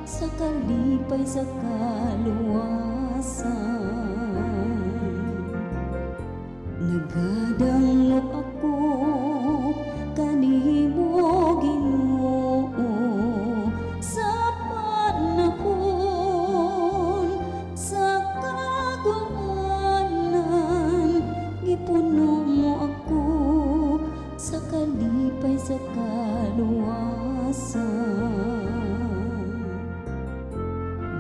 sa kalipay sa kaluwasan. Nagadangop ako kanimo Ginoo sa panahon sa kagulanan. Gipuno mo ako sa kalipay sa kaluwasan.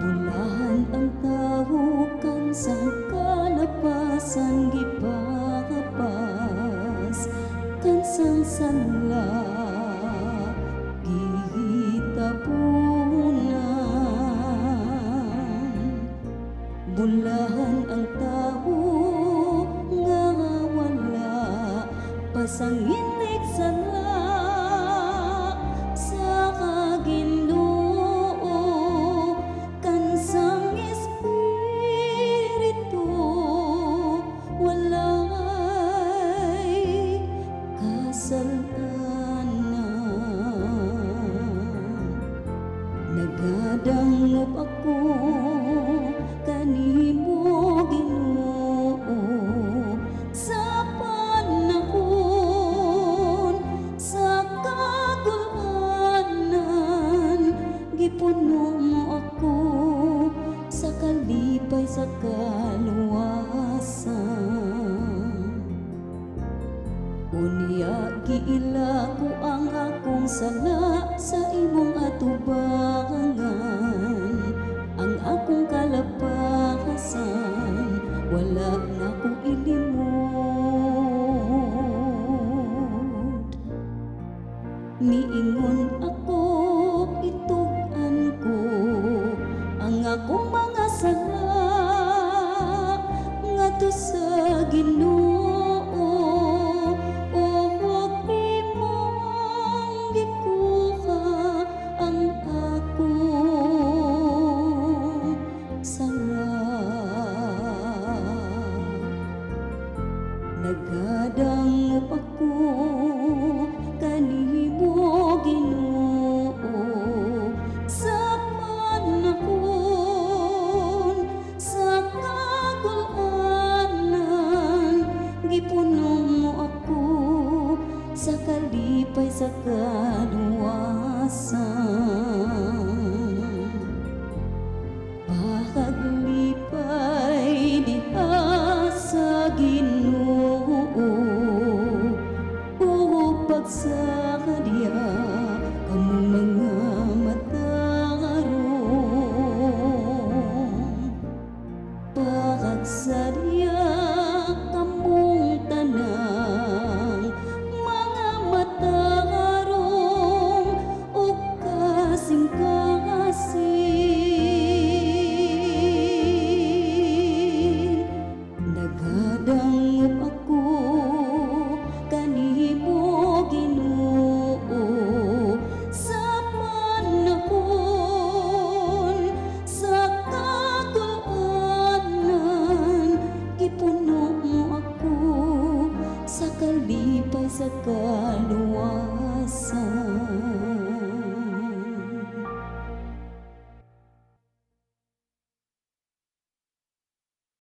Bulahan ang tawo kan sa kalapasan, gipapas kan sang sanla gihitapunan. Bulahan ang tawo nga wala pasanginig sala sa Ginoo kan sang Espiritu walay kasalanan. Nagadangop ako kanimo Ginoo sa panahon sa kagulanan. Gipuno mo ako sa kalipay sa kaluwasan. Unya giila ko ang akong sala sa imong atubangan.